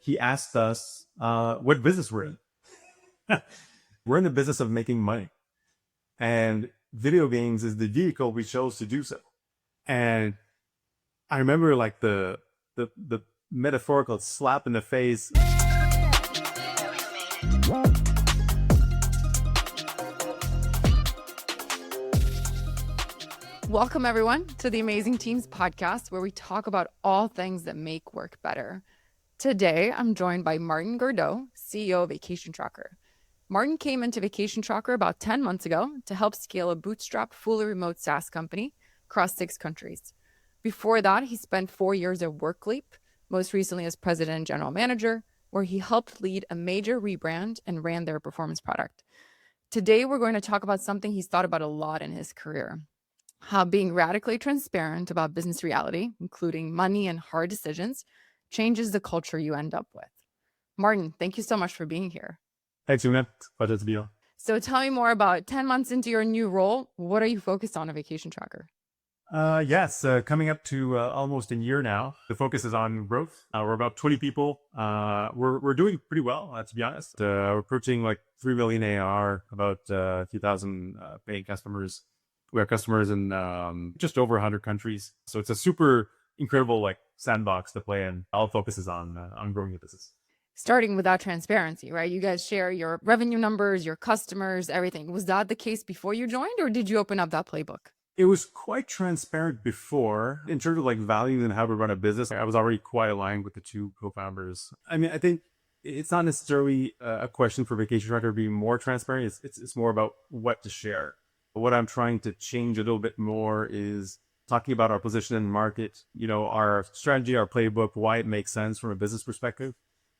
he asked us what business we're in. We're in the business of making money. And video games is the vehicle we chose to do so. And I remember like the metaphorical slap in the face. Welcome, everyone, to the Amazing Teams podcast, where we talk about all things that make work better. Today, I'm joined by Martin Gourdeau, CEO of Vacation Tracker. Martin came into Vacation Tracker about 10 months ago to help scale a bootstrapped, fully remote SaaS company across 6 countries. Before that, he spent 4 years at WorkLeap, most recently as president and general manager, where he helped lead a major rebrand and ran their performance product. Today, we're going to talk about something he's thought about a lot in his career: how being radically transparent about business reality, including money and hard decisions, changes the culture you end up with. Martin, thank you so much for being here. Thanks, Una. Pleasure to be on. So tell me more about 10 months into your new role. What are you focused on at Vacation Tracker? Yes, coming up to almost a year now. The focus is on growth. We're about 20 people. We're doing pretty well, to be honest. We're approaching like 3 million AR, about a few thousand paying customers. We have customers in just over 100 countries. So it's a super incredible like sandbox to play in. All focus is on growing the business. Starting with that transparency, right? You guys share your revenue numbers, your customers, everything. Was that the case before you joined, or did you open up that playbook? It was quite transparent before in terms of like values and how we run a business. I was already quite aligned with the two co-founders. I mean, I think it's not necessarily a question for Vacation Tracker being more transparent. It's more about what to share. What I'm trying to change a little bit more is talking about our position in the market, our strategy, our playbook, why it makes sense from a business perspective.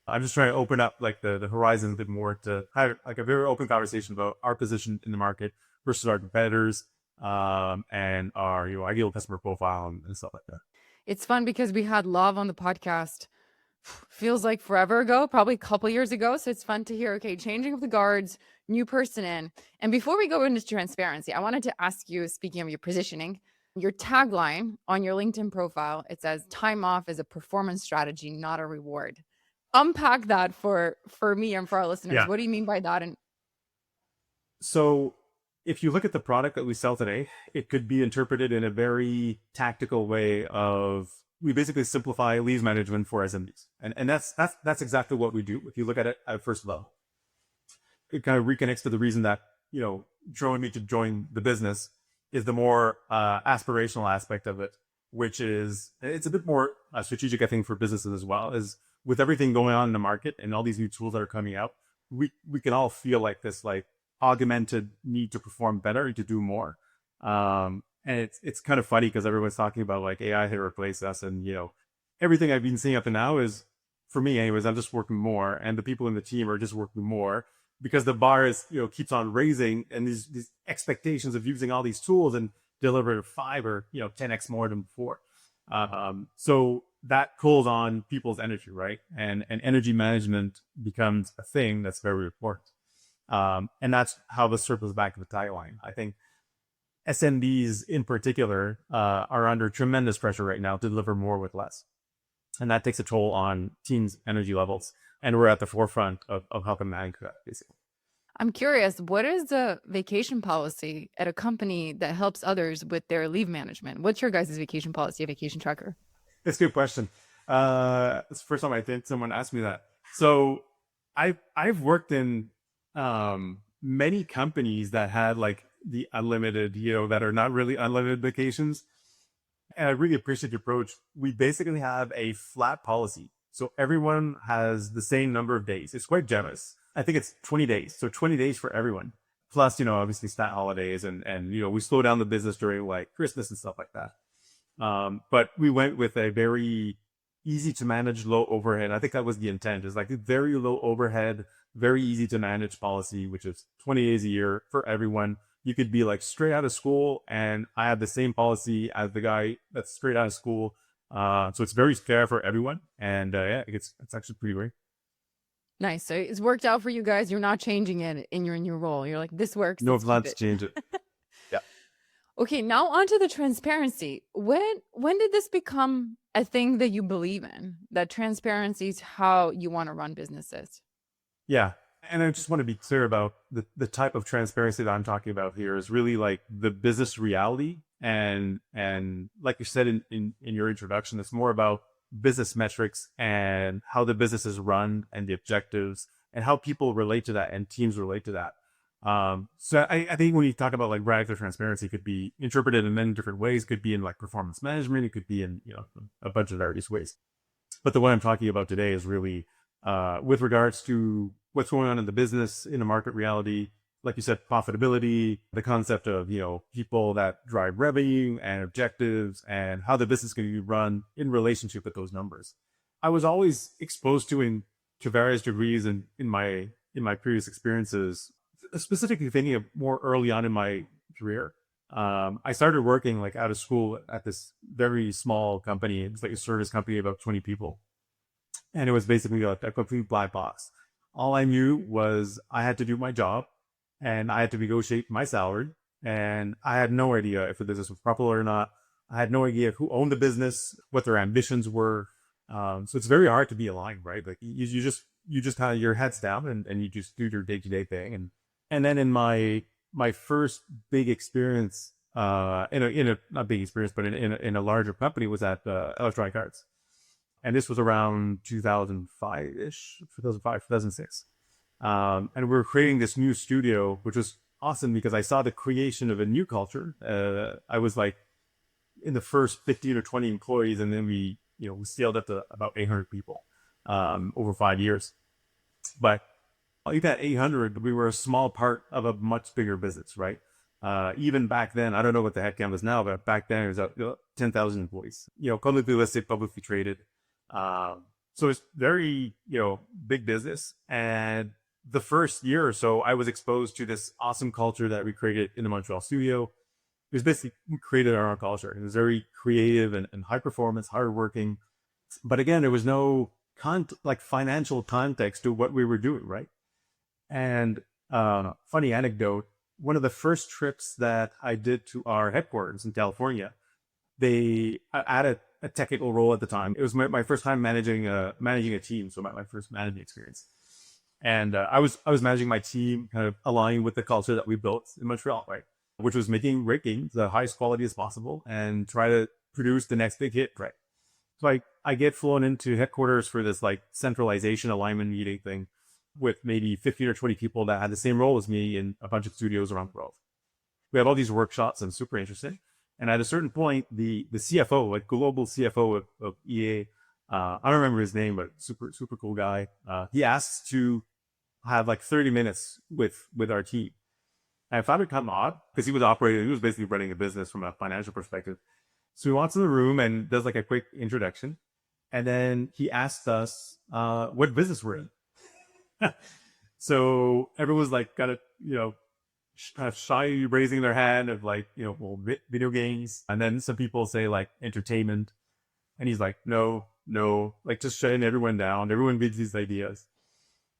I'm just trying to open up like the horizon a bit more to have like a very open conversation about our position in the market versus our competitors, and our ideal customer profile and stuff like that. It's fun because we had Love on the podcast, feels like forever ago, probably a couple years ago. So it's fun to hear, okay, changing of the guards, new person in. And before we go into transparency, I wanted to ask you, speaking of your positioning, your tagline on your LinkedIn profile, it says time off is a performance strategy, not a reward. Unpack that for me and for our listeners. Yeah. What do you mean by that? And so if you look at the product that we sell today, it could be interpreted in a very tactical way of we basically simplify leave management for SMBs. And that's exactly what we do. If you look at it at first level, it kind of reconnects to the reason that, drove me to join the business is the more aspirational aspect of it, which is, it's a bit more strategic, I think, for businesses as well, is with everything going on in the market and all these new tools that are coming out, we can all feel like this like augmented need to perform better and to do more. And it's kind of funny because everyone's talking about like AI to replace us, and everything I've been seeing up to now is, for me anyways, I'm just working more, and the people in the team are just working more because the bar is keeps on raising, and these expectations of using all these tools and deliver 5 or 10x more than before. So that calls on people's energy, right? And energy management becomes a thing that's very important. And that's how this circles back to the tagline. I think SMBs in particular are under tremendous pressure right now to deliver more with less. And that takes a toll on teams' energy levels. And we're at the forefront of helping manage that, basically. I'm curious, what is the vacation policy at a company that helps others with their leave management? What's your guys' vacation policy at Vacation Tracker? That's a good question. It's the first time I think someone asked me that. So I've worked in many companies that had like the unlimited, that are not really unlimited vacations. And I really appreciate the approach. We basically have a flat policy. So everyone has the same number of days. It's quite generous. I think it's 20 days. So 20 days for everyone. Plus, obviously stat holidays and we slow down the business during like Christmas and stuff like that. But we went with a very easy to manage, low overhead. I think that was the intent, is like a very low overhead, very easy to manage policy, which is 20 days a year for everyone. You could be like straight out of school, and I have the same policy as the guy that's straight out of school. So it's very fair for everyone. And it's actually pretty great. Nice. So it's worked out for you guys. You're not changing it in your new role. You're like, this works. No plans to change it. Yeah. Okay, now onto the transparency. When did this become a thing that you believe in? That transparency is how you want to run businesses? Yeah. And I just want to be clear about the type of transparency that I'm talking about here is really like the business reality. And like you said in your introduction, it's more about business metrics and how the business is run and the objectives and how people relate to that and teams relate to that. So I think when you talk about like radical transparency, it could be interpreted in many different ways. It could be in like performance management. It could be in, a bunch of various ways. But the one I'm talking about today is really with regards to what's going on in the business, in the market reality, like you said, profitability, the concept of, people that drive revenue and objectives and how the business can be run in relationship with those numbers. I was always exposed to various degrees in my previous experiences, specifically thinking of more early on in my career. I started working like out of school at this very small company. It's like a service company of about 20 people. And it was basically a complete black box. All I knew was I had to do my job and I had to negotiate my salary. And I had no idea if the business was profitable or not. I had no idea who owned the business, what their ambitions were. So it's very hard to be aligned, right? Like you just have your heads down and you just do your day-to-day thing. And then in my first big experience, in a not big experience, but in a larger company was at Electronic Arts. And this was around 2005-ish, 2005, 2006. And we were creating this new studio, which was awesome because I saw the creation of a new culture. I was like in the first 15 or 20 employees, and then we scaled up to about 800 people over 5 years. But like that 800, we were a small part of a much bigger business, right? Even back then, I don't know what the headcount is now, but back then it was 10,000 employees, publicly listed, publicly traded. So it's very, big business. And the first year or so, I was exposed to this awesome culture that we created in the Montreal studio. It was basically, we created our own culture. It was very creative and high performance, hard working. But again, there was no financial context to what we were doing, right? And funny anecdote, one of the first trips that I did to our headquarters in California, they added a technical role at the time. It was my first time managing a team, so my first managing experience. And I was managing my team, kind of aligning with the culture that we built in Montreal, right? Which was making great games, the highest quality as possible, and try to produce the next big hit, right? So I get flown into headquarters for this like centralization alignment meeting thing with maybe 15 or 20 people that had the same role as me in a bunch of studios around the world. We had all these workshops and super interesting. And at a certain point, the CFO, like global CFO of EA, I don't remember his name, but super cool guy. He asked to have like 30 minutes with our team. And I found it kind of odd because he was basically running a business from a financial perspective. So he walks in the room and does like a quick introduction. And then he asked us what business we're in. So everyone's like kind of shy raising their hand of like, video games. And then some people say like entertainment. And he's like, no, like just shutting everyone down. Everyone gives these ideas.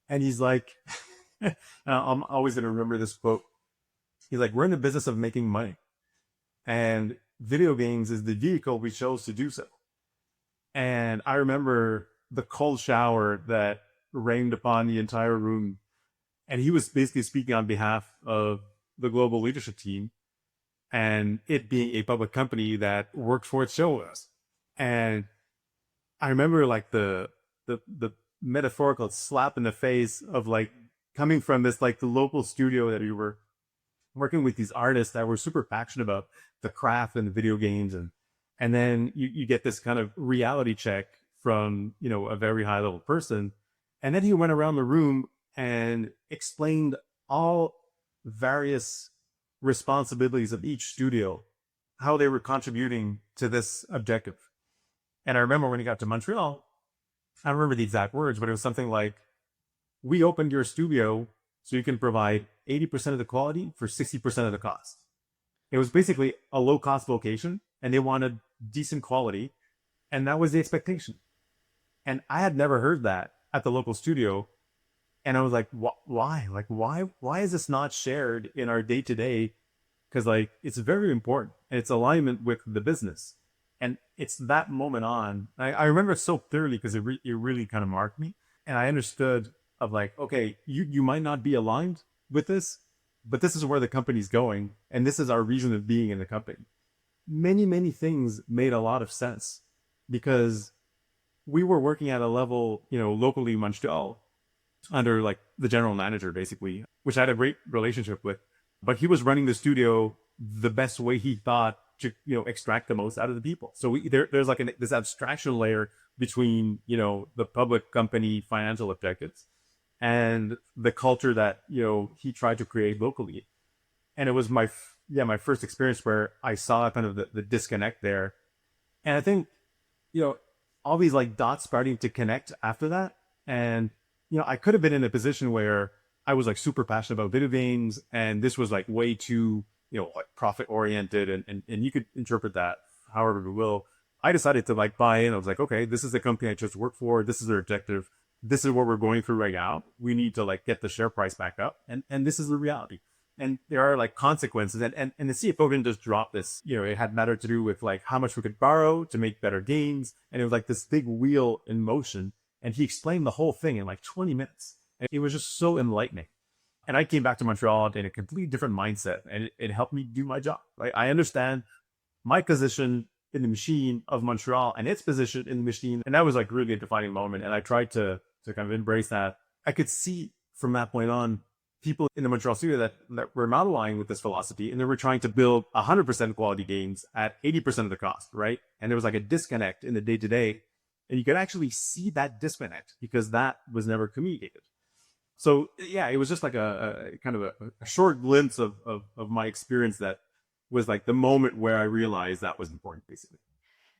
And he's like, I'm always going to remember this quote. He's like, we're in the business of making money. And video games is the vehicle we chose to do so. And I remember the cold shower that rained upon the entire room. And he was basically speaking on behalf of the global leadership team and it being a public company that worked for its shareholders. And I remember like the metaphorical slap in the face of like coming from this, like the local studio that we were working with these artists that were super passionate about the craft and the video games. And then you get this kind of reality check from, a very high level person. And then he went around the room and explained all various responsibilities of each studio, how they were contributing to this objective. And I remember when he got to Montreal, I don't remember the exact words, but it was something like, we opened your studio so you can provide 80% of the quality for 60% of the cost. It was basically a low cost location and they wanted decent quality. And that was the expectation. And I had never heard that at the local studio. And I was like, why? Like, why is this not shared in our day-to-day because like it's very important and it's alignment with the business. And it's that moment on. I remember it so clearly because it really kind of marked me. And I understood of like, okay, you might not be aligned with this, but this is where the company's going. And this is our reason of being in the company. Many things made a lot of sense because we were working at a level, locally in Montreal under like the general manager, basically, which I had a great relationship with. But he was running the studio the best way he thought to, extract the most out of the people. So there's like this abstraction layer between, the public company financial objectives and the culture that, he tried to create locally. And it was my first experience where I saw kind of the disconnect there. And I think, all these like dots starting to connect after that. And, I could have been in a position where I was like super passionate about video games and this was like way too, like profit oriented and you could interpret that however you will. I decided to like buy in. I was like, okay, this is the company I just work for. This is their objective. This is what we're going through right now. We need to like get the share price back up. And this is the reality. And there are like consequences. And the CFO didn't just drop this, it had matter to do with like how much we could borrow to make better gains. And it was like this big wheel in motion. And he explained the whole thing in like 20 minutes. And it was just so enlightening. And I came back to Montreal in a completely different mindset and it helped me do my job. Like I understand my position in the machine of Montreal and its position in the machine. And that was like really a defining moment. And I tried to kind of embrace that. I could see from that point on people in the Montreal studio that were not aligned with this philosophy and they were trying to build 100% quality games at 80% of the cost, right? And there was like a disconnect in the day to day. And you could actually see that disconnect because that was never communicated. So yeah, it was just like a kind of a short glimpse of my experience that was like the moment where I realized that was important, basically.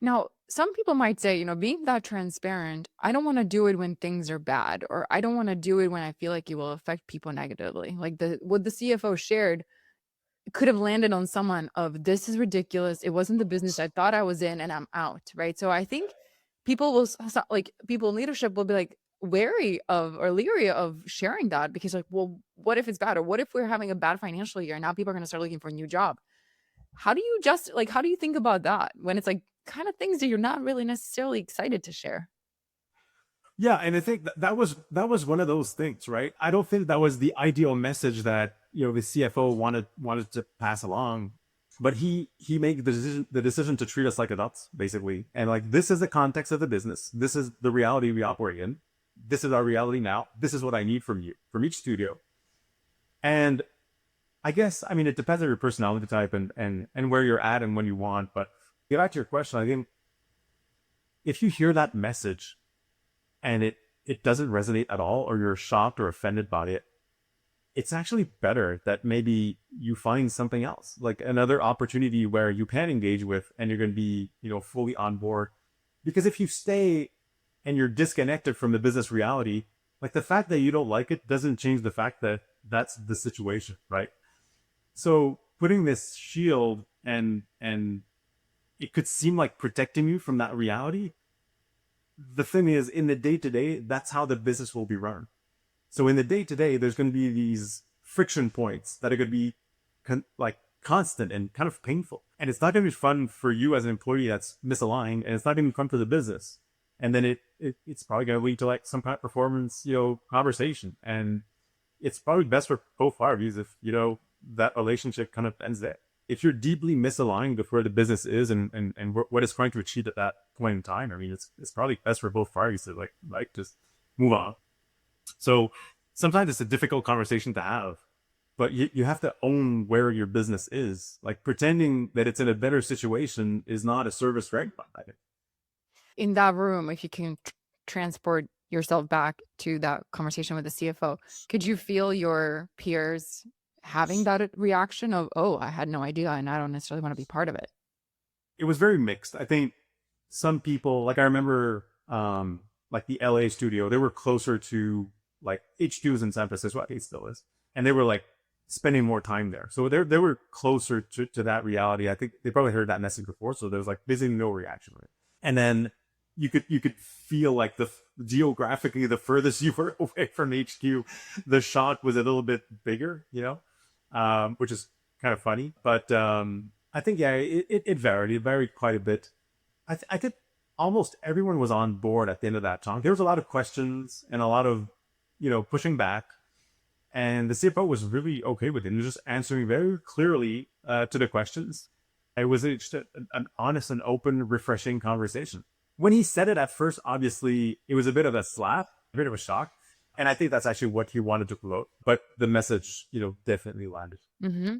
Now, some people might say, being that transparent, I don't want to do it when things are bad, or I don't want to do it when I feel like it will affect people negatively. Like what the CFO shared could have landed on someone of this is ridiculous. It wasn't the business I thought I was in and I'm out, right? So I think people in leadership will be like wary of or leery of sharing that because like, well, what if it's bad? Or what if we're having a bad financial year and now people are going to start looking for a new job? How do you think about that when it's like kind of things that you're not really necessarily excited to share? Yeah, and I think that was one of those things, right? I don't think that was the ideal message that the CFO wanted to pass along, but he made the decision to treat us like adults, basically, and like this is the context of the business. This is the reality we operate in. This is our reality now. This is what I need from you, from each studio, and I guess it depends on your personality type and where you're at and when you want. But to get back to your question, I think if you hear that message and it doesn't resonate at all, or you're shocked or offended by it, it's actually better that maybe you find something else, like another opportunity where you can engage with and you're going to be, fully on board. Because if you stay and you're disconnected from the business reality, like the fact that you don't like it doesn't change the fact that that's the situation, right? So putting this shield and it could seem like protecting you from that reality. The thing is, in the day-to-day, that's how the business will be run. So in the day-to-day, there's going to be these friction points that are going to be constant and kind of painful. And it's not going to be fun for you as an employee that's misaligned, and it's not going to be fun for the business. And then it's probably going to lead to like some kind of performance, conversation. And it's probably best for both parties if, that relationship kind of ends there. If you're deeply misaligned with where the business is and what it's trying to achieve at that point in time, it's probably best for both parties to like just move on. So sometimes it's a difficult conversation to have, but you have to own where your business is. Like pretending that it's in a better situation is not a service for anybody. In that room, if you can transport yourself back to that conversation with the CFO, could you feel your peers having that reaction of, oh, I had no idea and I don't necessarily want to be part of it? It was very mixed. I think some people, like I remember, like the LA studio, they were closer to like HQs in San Francisco, it still is. And they were like spending more time there. So they were closer to that reality. I think they probably heard that message before. So there was like basically no reaction. Right? And then you could feel like geographically, the furthest you were away from HQ, the shot was a little bit bigger, which is kind of funny. But I think, yeah, it varied. It varied quite a bit. I think almost everyone was on board at the end of that talk. There was a lot of questions and a lot of, pushing back. And the CFO was really okay with it. He was just answering very clearly to the questions. It was just an honest and open, refreshing conversation. When he said it at first, obviously, it was a bit of a slap, a bit of a shock. And I think that's actually what he wanted to promote. But the message, definitely landed. Mm-hmm.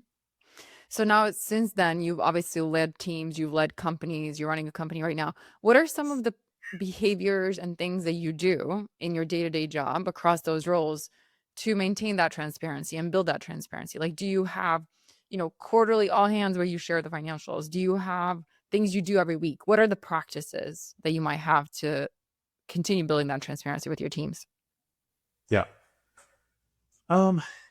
So now, since then, you've obviously led teams, you've led companies, you're running a company right now. What are some of the behaviors and things that you do in your day-to-day job across those roles to maintain that transparency and build that transparency? Like, do you have, quarterly all hands where you share the financials? Do you have things you do every week? What are the practices that you might have to continue building that transparency with your teams? Yeah.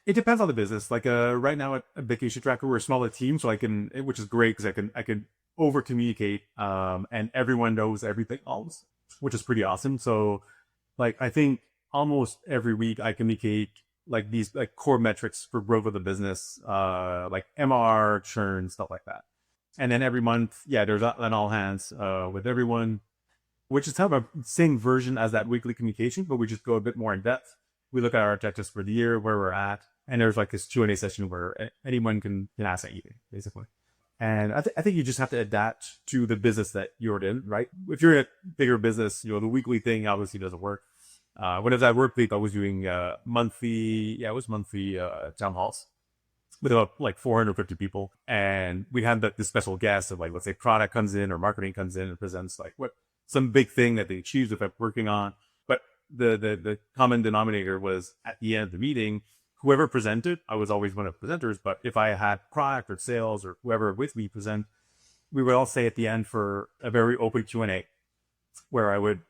It depends on the business. Like right now at Vacation Tracker, we're a smaller team, so which is great because I can over communicate, and everyone knows everything else, which is pretty awesome. So, like I think almost every week I communicate like these like core metrics for growth of the business, like MR, churn, stuff like that. And then every month, yeah, there's an all hands with everyone, which is kind of a same version as that weekly communication, but we just go a bit more in depth. We look at our objectives for the year, where we're at, and there's like this Q&A session where anyone can ask anything, basically. And I think you just have to adapt to the business that you're in, right? If you're in a bigger business, the weekly thing obviously doesn't work. When I was at work week, I was doing monthly town halls with about like 450 people. And we had this special guest of like, let's say product comes in or marketing comes in and presents like some big thing that they achieved if I'm working on. But the common denominator was at the end of the meeting, whoever presented, I was always one of the presenters, but if I had product or sales or whoever with me present, we would all say at the end for a very open Q&A where I would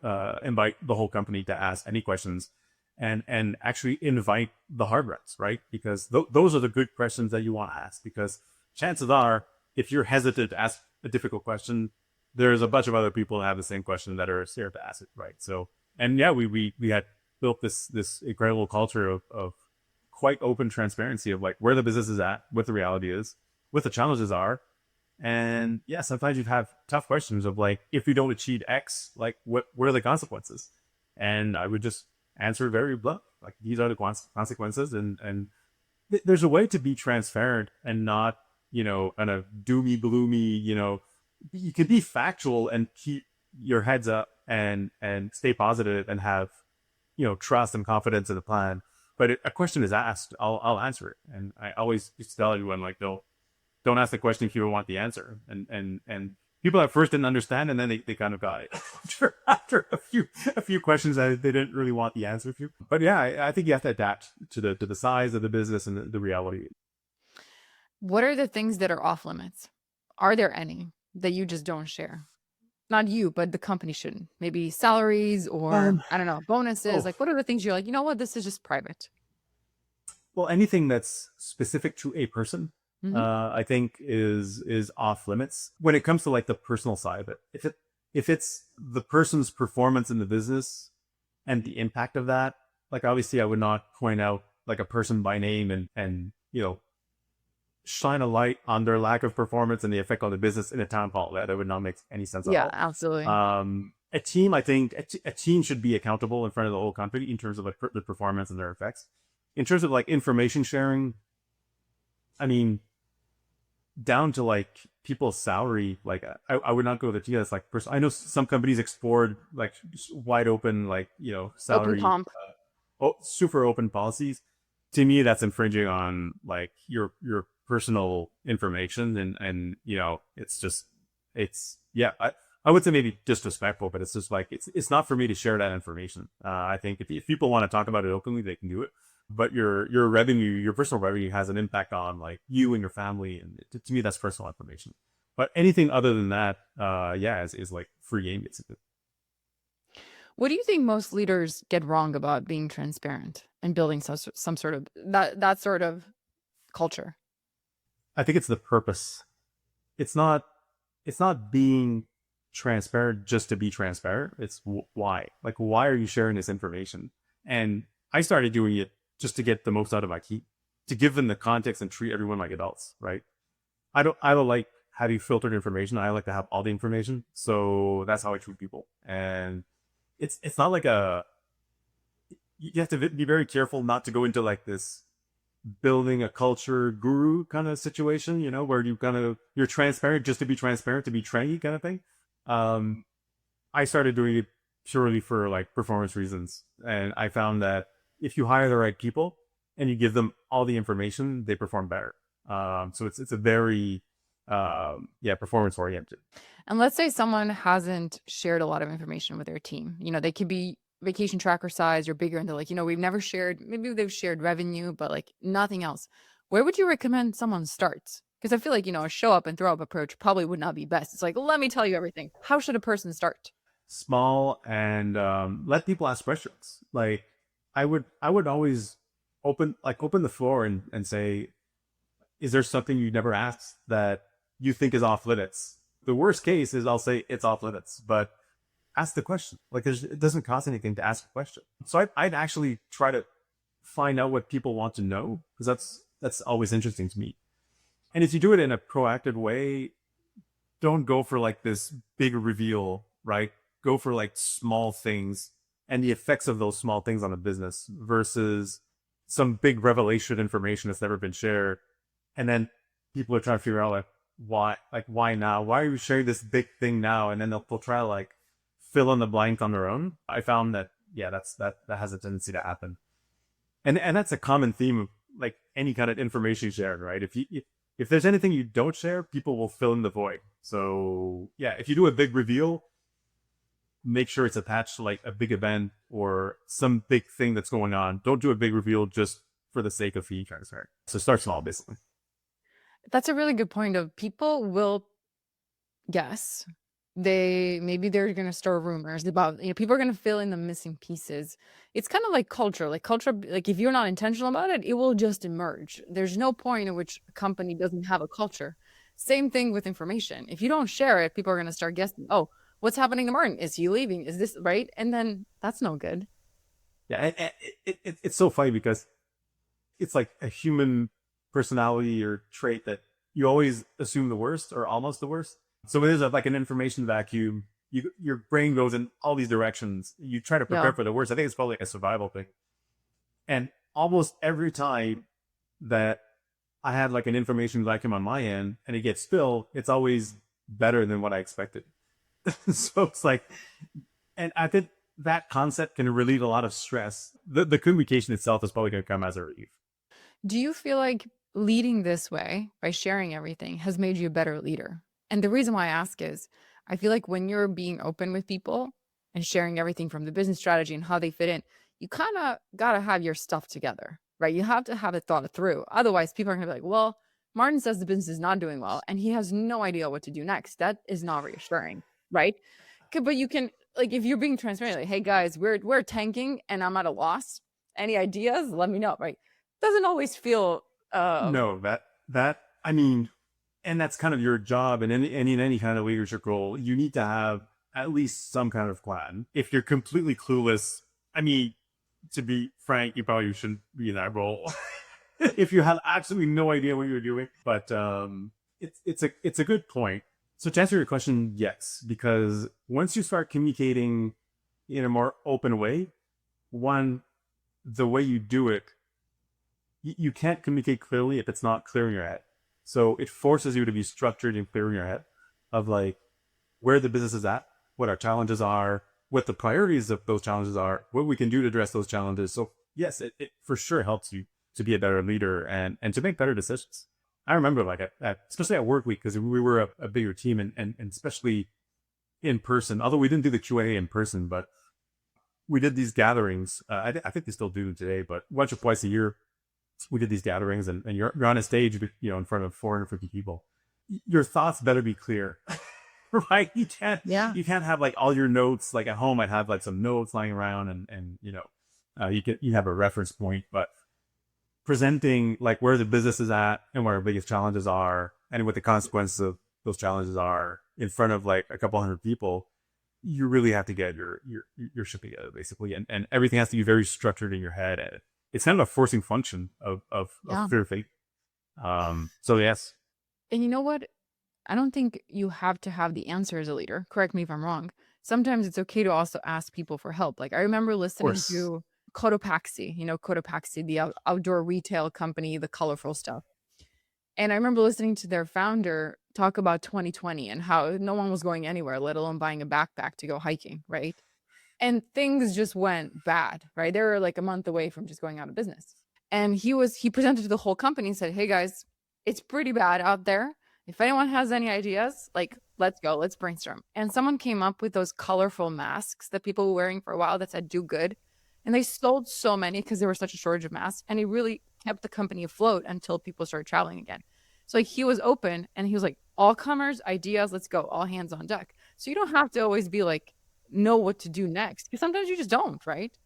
invite the whole company to ask any questions and actually invite the hard runs, right? Because those are the good questions that you want to ask, because chances are, if you're hesitant to ask a difficult question, there's a bunch of other people that have the same question that are scared to ask it, right? So, and yeah, we had built this incredible culture of quite open transparency of like where the business is at, what the reality is, what the challenges are. And yeah, sometimes you have tough questions of like, if you don't achieve X, like what are the consequences? And I would just answer very blunt, like these are the consequences. And there's a way to be transparent and not, kind of doomy-gloomy, you can be factual and keep your heads up and stay positive and have, trust and confidence in the plan. But a question is asked, I'll answer it. And I always used to tell everyone, like, don't ask the question if you don't want the answer. And people at first didn't understand, and then they kind of got it after a few questions that they didn't really want the answer to. But yeah, I think you have to adapt to the size of the business and the reality. What are the things that are off limits? Are there any that you just don't share? Not you, but the company shouldn't. Maybe salaries or I don't know, bonuses. Like, what are the things you're like, you know what, this is just private? Well, anything that's specific to a person, Mm-hmm. I think is off limits when it comes to like the personal side of it. If it's the person's performance in the business and the impact of that, like obviously I would not point out like a person by name and shine a light on their lack of performance and the effect on the business in a town hall. That would not make any sense at all. Yeah, absolutely. A team, I think a team should be accountable in front of the whole company in terms of like the performance and their effects. In terms of like information sharing, I mean, down to like people's salary, like I would not go the TS like person. I know some companies explored like wide open, like, salary, Open comp. Super open policies. To me, that's infringing on like your personal information, and I would say maybe disrespectful, but it's just like it's not for me to share that information. I think if people want to talk about it openly, they can do it. But your revenue, your personal revenue has an impact on like you and your family. And to me, that's personal information. But anything other than that, is like free game. What do you think most leaders get wrong about being transparent and building some sort of that sort of culture? I think it's the purpose. It's not being transparent just to be transparent. It's why. Like, why are you sharing this information? And I started doing it just to get the most out of my team, to give them the context and treat everyone like adults, right? I don't like having filtered information. I like to have all the information. So that's how I treat people. And it's not like a, you have to be very careful not to go into like this building a culture guru kind of situation, where you're transparent just to be transparent, to be trendy kind of thing. Um, I started doing it purely for like performance reasons. And I found that if you hire the right people and you give them all the information, they perform better. So it's a very, performance oriented. And let's say someone hasn't shared a lot of information with their team. They could be vacation tracker size or bigger, and they're like, we've never shared, maybe they've shared revenue, but like nothing else. Where would you recommend someone starts? Because I feel like, a show up and throw up approach probably would not be best. It's like, let me tell you everything. How should a person start? Small and let people ask questions. Like I would always open the floor and say, is there something you never asked that you think is off limits? The worst case is I'll say it's off limits, but ask the question. Like it doesn't cost anything to ask a question. So I'd actually try to find out what people want to know, because that's always interesting to me. And if you do it in a proactive way, don't go for like this big reveal, right? Go for like small things and the effects of those small things on the business versus some big revelation information that's never been shared. And then people are trying to figure out why now? Why are you sharing this big thing now? And then they'll try to like fill in the blank on their own. I found that, yeah, that has a tendency to happen. And that's a common theme of like any kind of information you share, right? If there's anything you don't share, people will fill in the void. So yeah, if you do a big reveal, make sure it's attached to like a big event or some big thing that's going on. Don't do a big reveal just for the sake of being transparent. So start small, basically. That's a really good point of people will guess. Maybe they're going to stir rumors about, people are going to fill in the missing pieces. It's kind of like culture. Like culture, like if you're not intentional about it, it will just emerge. There's no point in which a company doesn't have a culture. Same thing with information. If you don't share it, people are going to start guessing, oh, what's happening to Martin? Is he leaving? Is this right? And then that's no good. Yeah, it's so funny because it's like a human personality or trait that you always assume the worst or almost the worst. So it is like an information vacuum. Your brain goes in all these directions. You try to prepare Yeah. for the worst. I think it's probably like a survival thing. And almost every time that I have like an information vacuum on my end and it gets spilled, it's always better than what I expected. So it's like, and I think that concept can relieve a lot of stress. The communication itself is probably going to come as a relief. Do you feel like leading this way by sharing everything has made you a better leader? And the reason why I ask is I feel like when you're being open with people and sharing everything from the business strategy and how they fit in, you kind of got to have your stuff together, right? You have to have it thought through. Otherwise, people are going to be like, well, Martin says the business is not doing well and he has no idea what to do next. That is not reassuring, right? But you can, like, if you're being transparent, like, hey guys, we're tanking and I'm at a loss. Any ideas? Let me know, right? Doesn't always feel No, I mean, and that's kind of your job in any kind of leadership role. You need to have at least some kind of plan. If you're completely clueless, I mean, to be frank, you probably shouldn't be in that role. If you have absolutely no idea what you're doing. But it's a good point. So to answer your question, yes, because once you start communicating in a more open way, one, the way you do it, you can't communicate clearly if it's not clear in your head. So it forces you to be structured and clear in your head of like where the business is at, what our challenges are, what the priorities of those challenges are, what we can do to address those challenges. So yes, it for sure helps you to be a better leader and to make better decisions. I remember like especially at work week, because we were a bigger team and especially in person, although we didn't do the Q&A in person, but we did these gatherings. I think they still do them today, but once or twice a year, we did these gatherings and you're on a stage, in front of 450 people. Your thoughts better be clear, right? You can't have like all your notes, like at home, I'd have like some notes lying around and you have a reference point, but presenting like where the business is at and where our biggest challenges are and what the consequences of those challenges are in front of like a couple hundred people, you really have to get your shit together basically. And everything has to be very structured in your head. And it's kind of a forcing function of fear faith. So yes. And you know what? I don't think you have to have the answer as a leader. Correct me if I'm wrong. Sometimes it's okay to also ask people for help. Like I remember Of listening course. to Cotopaxi, Cotopaxi, the outdoor retail company, the colorful stuff. And I remember listening to their founder talk about 2020 and how no one was going anywhere, let alone buying a backpack to go hiking, right? And things just went bad, right? They were like a month away from just going out of business. And he presented to the whole company and said, "Hey guys, it's pretty bad out there. If anyone has any ideas, like let's go, let's brainstorm." And someone came up with those colorful masks that people were wearing for a while that said "do good." And they sold so many because there was such a shortage of masks. And it really kept the company afloat until people started traveling again. So like he was open and he was like, all comers, ideas, let's go, all hands on deck. So you don't have to always be like, know what to do next because sometimes you just don't, right?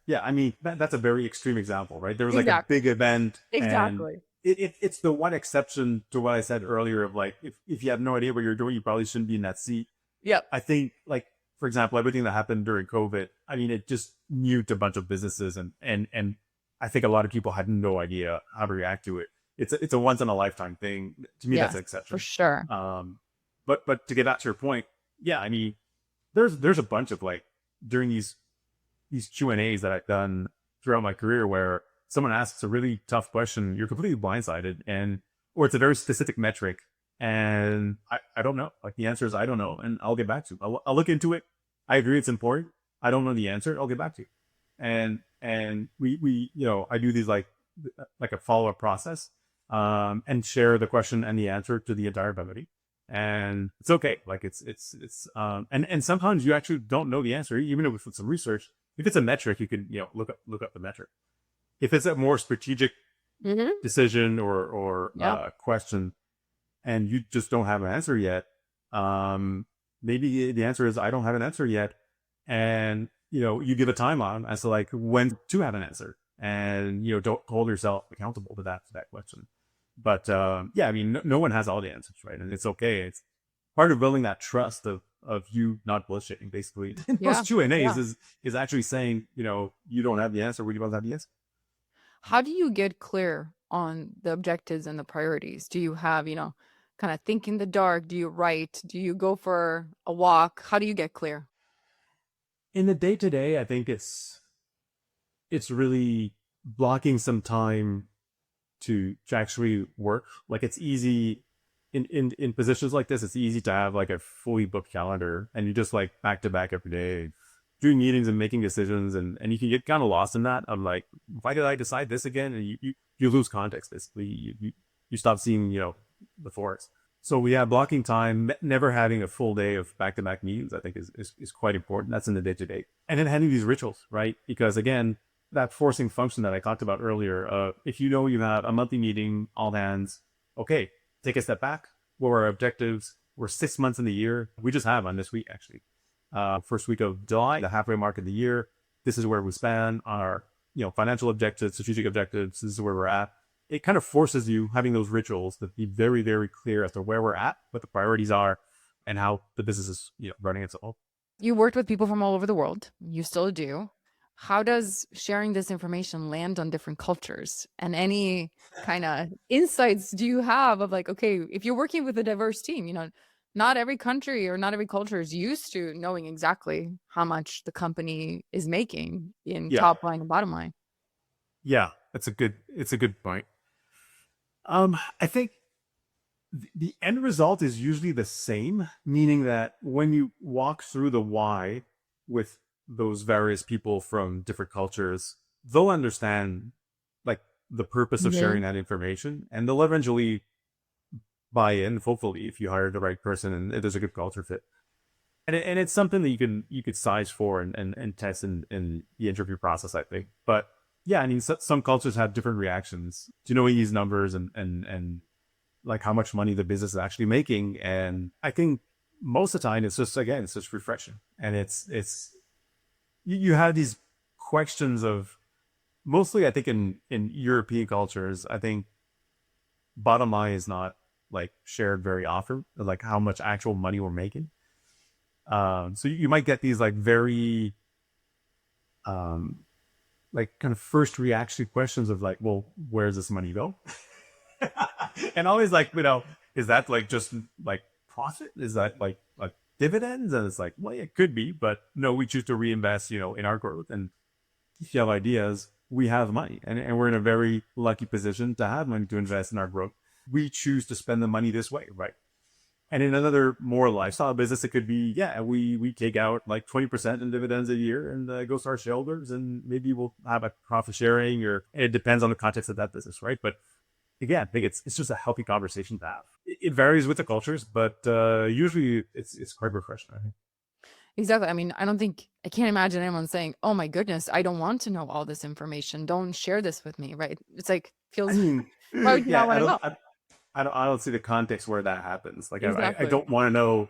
Yeah, I mean that's a very extreme example, right? There was like a Exactly. big event, and Exactly. it's the one exception to what I said earlier of like if you have no idea what you're doing, you probably shouldn't be in that seat. Yep. I think like for example, everything that happened during COVID, I mean, it just mute a bunch of businesses, and I think a lot of people had no idea how to react to it. It's a once in a lifetime thing. To me, that's Yes, an for exception. sure. Um, but to get back to your point, yeah, I mean, there's a bunch of like during these Q&As that I've done throughout my career where someone asks a really tough question, you're completely blindsided, and or it's a very specific metric, and I don't know. Like the answer is I don't know, and I'll get back to you. I'll look into it. I agree it's important. I don't know the answer. I'll get back to you. And we I do these like a follow up process, and share the question and the answer to the entire committee. And it's okay. Like and sometimes you actually don't know the answer, even if it's some research. If it's a metric, you can look up the metric. If it's a more strategic Mm-hmm. decision or Yep. question, and you just don't have an answer yet, maybe the answer is I don't have an answer yet, and you give a timeline as to like when to have an answer, and don't hold yourself accountable to that question. But yeah, I mean, no one has all the answers, right? And it's okay. It's part of building that trust of you not bullshitting, basically. In Yeah. most Q&As Yeah. is actually saying, you don't have the answer. Would you both have the answer? How do you get clear on the objectives and the priorities? Do you have, kind of think in the dark? Do you write? Do you go for a walk? How do you get clear? In the day to day, I think it's really blocking some time to actually work. Like it's easy in positions like this, it's easy to have like a fully booked calendar and you just like back to back every day doing meetings and making decisions, and you can get kind of lost in that. I'm like, why did I decide this again? And you lose context basically. You stop seeing the forest. So yeah, blocking time, never having a full day of back to back meetings, I think is quite important. That's in the day to day, and then having these rituals, right? Because again, that forcing function that I talked about earlier. If you know you have a monthly meeting, all hands, okay, take a step back. What are our objectives? We're 6 months in the year. We just have on this week, actually. First week of July, the halfway mark of the year. This is where we span our financial objectives, strategic objectives. This is where we're at. It kind of forces you having those rituals to be very, very clear as to where we're at, what the priorities are, and how the business is running itself. You worked with people from all over the world. You still do. How does sharing this information land on different cultures? And any kind of insights do you have of like, okay, if you're working with a diverse team, not every country or not every culture is used to knowing exactly how much the company is making in Yeah, top line and bottom line. yeah, it's a good point. I think the end result is usually the same, meaning that when you walk through the why with those various people from different cultures, they'll understand like the purpose of Mm-hmm. sharing that information, and they'll eventually buy in. Hopefully, if you hire the right person and there's a good culture fit, and it's something that you could size for and test in the interview process, I think. But yeah, I mean, some cultures have different reactions to knowing these numbers and like how much money the business is actually making. And I think most of the time it's just refreshing. And you have these questions of mostly I think in European cultures, I think bottom line is not like shared very often, like how much actual money we're making. So you might get these like very um like kind of first reaction questions of like, well, where's this money go? And always like, is that like just like profit? Is that like dividends? And it's like, well, yeah, it could be, but no, we choose to reinvest, in our growth. And if you have ideas, we have money, and we're in a very lucky position to have money to invest in our growth. We choose to spend the money this way, right? And in another more lifestyle business, it could be, yeah, we take out like 20% in dividends a year and goes to our shareholders, and maybe we'll have a profit sharing, or it depends on the context of that business, right? But again, I think it's just a healthy conversation to have. It varies with the cultures, but usually it's quite refreshing, I think. Exactly. I mean, I can't imagine anyone saying, "Oh my goodness, I don't want to know all this information. Don't share this with me," right? It's like, I feels, mean, why would you not yeah, want to know? I don't see the context where that happens. Like, I Exactly. don't want to know.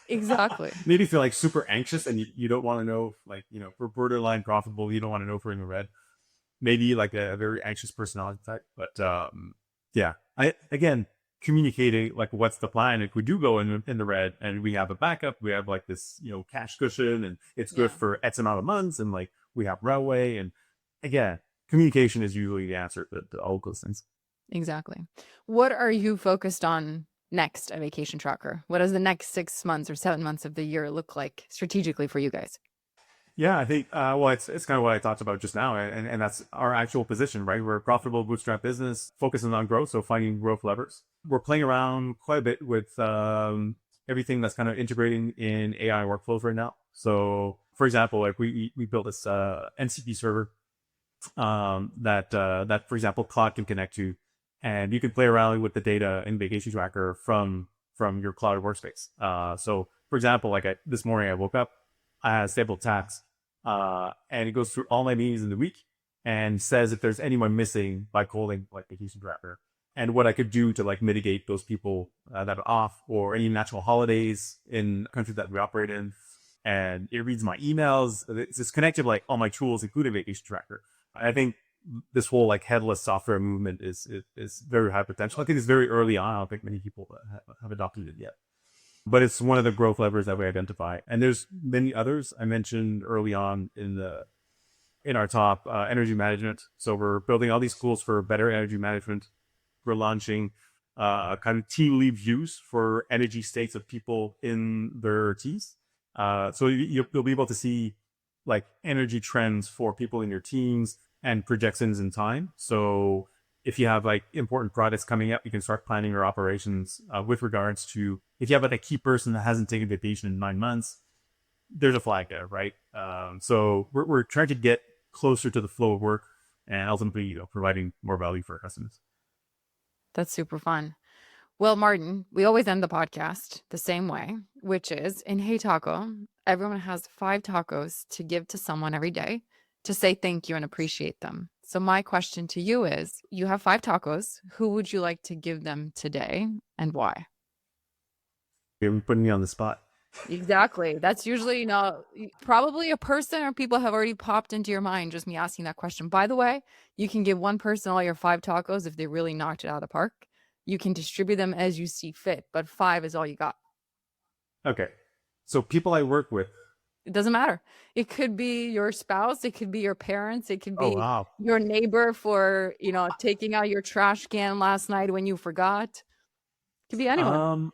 Exactly. Maybe feel like super anxious, and you don't want to know, like, for borderline profitable, you don't want to know for in the red. Maybe like a very anxious personality type. But yeah, I again communicating like what's the plan if we do go in the red, and we have a backup, we have like this cash cushion, and it's good Yeah, for X amount of months, and like we have railway, and again, communication is usually the answer to all those things. exactly. What are you focused on next at Vacation Tracker? What does the next 6 months or 7 months of the year look like strategically for you guys? Yeah, I think well, it's kind of what I talked about just now, and that's our actual position, right? We're a profitable bootstrap business focusing on growth, so finding growth levers. We're playing around quite a bit with everything that's kind of integrating in AI workflows right now. So, for example, like we built this NCP server that for example Cloud can connect to, and you can play around with the data in Vacation Tracker from your cloud workspace. So, for example, like this morning I woke up, I had stable tax, and it goes through all my meetings in the week and says if there's anyone missing by calling like Vacation Tracker, and what I could do to like mitigate those people that are off, or any natural holidays in countries that we operate in. And it reads my emails. It's connected like all my tools, including Vacation Tracker. I think this whole like headless software movement is very high potential. I think it's very early on. I don't think many people have adopted it yet, but it's one of the growth levers that we identify. And there's many others I mentioned early on in our top energy management. So we're building all these tools for better energy management. We're launching kind of team lead views for energy states of people in their teams. So you'll be able to see like energy trends for people in your teams and projections in time. So if you have like important products coming up, you can start planning your operations with regards to if you have like a key person that hasn't taken vacation in 9 months, there's a flag there, right? So we're trying to get closer to the flow of work, and ultimately, providing more value for our customers. That's super fun. Well, Martin, we always end the podcast the same way, which is in Hey Taco, everyone has 5 tacos to give to someone every day to say thank you and appreciate them. So my question to you is, you have 5 tacos. Who would you like to give them today and why? You're putting me on the spot. Exactly. That's usually, probably a person or people have already popped into your mind just me asking that question. By the way, you can give one person all your 5 tacos if they really knocked it out of the park. You can distribute them as you see fit, but 5 is all you got. Okay. So people I work with. It doesn't matter. It could be your spouse, it could be your parents, it could Oh, be wow. your neighbor for, taking out your trash can last night when you forgot. It could be anyone.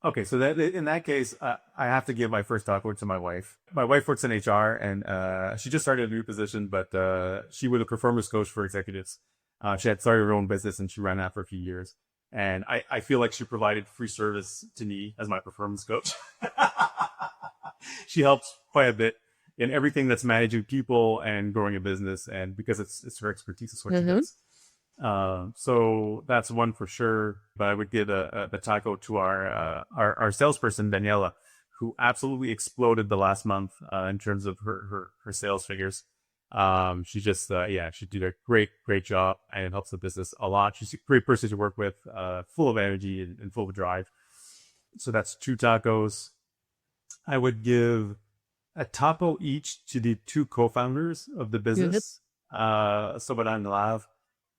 Okay, so that in that case, I have to give my first taco to my wife. My wife works in HR, and she just started a new position, but she was a performance coach for executives. She had started her own business, and she ran that for a few years. And I feel like she provided free service to me as my performance coach. She helps quite a bit in everything that's managing people and growing a business, and because it's her expertise, it's what she Mm-hmm. does. So that's one for sure. But I would give the taco to our salesperson Daniela, who absolutely exploded the last month in terms of her sales figures. She just she did a great job, and it helps the business a lot. She's a great person to work with, full of energy and full of drive. So that's 2 tacos. I would give a taco each to the 2 co-founders of the Good. business, Sobadan and Lav.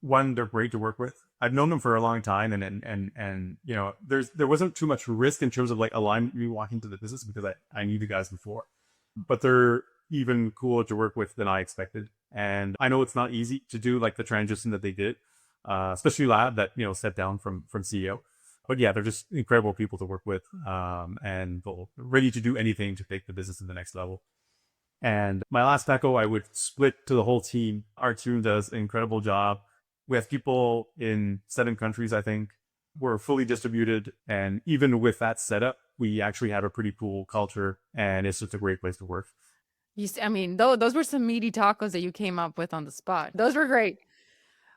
One, they're great to work with. I've known them for a long time, and there wasn't too much risk in terms of like alignment me walking into the business because I knew the guys before. But they're even cooler to work with than I expected. And I know it's not easy to do like the transition that they did, especially Lab that stepped down from CEO. But yeah, they're just incredible people to work with, and they're ready to do anything to take the business to the next level. And my last taco, I would split to the whole team. Our team does an incredible job. We have people in 7 countries, I think. We're fully distributed. And even with that setup, we actually have a pretty cool culture, and it's just a great place to work. Those were some meaty tacos that you came up with on the spot. Those were great.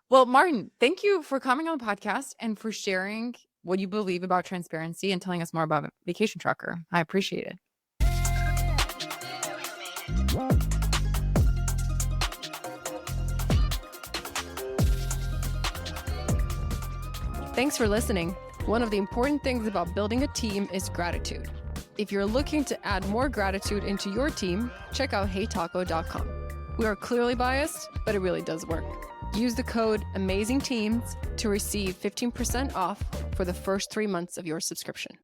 Well, Martin, thank you for coming on the podcast and for sharing what you believe about transparency and telling us more about Vacation Tracker. I appreciate it. Thanks for listening. One of the important things about building a team is gratitude. If you're looking to add more gratitude into your team, check out heytaco.com. We are clearly biased, but it really does work. Use the code AMAZINGTEAMS to receive 15% off for the first 3 months of your subscription.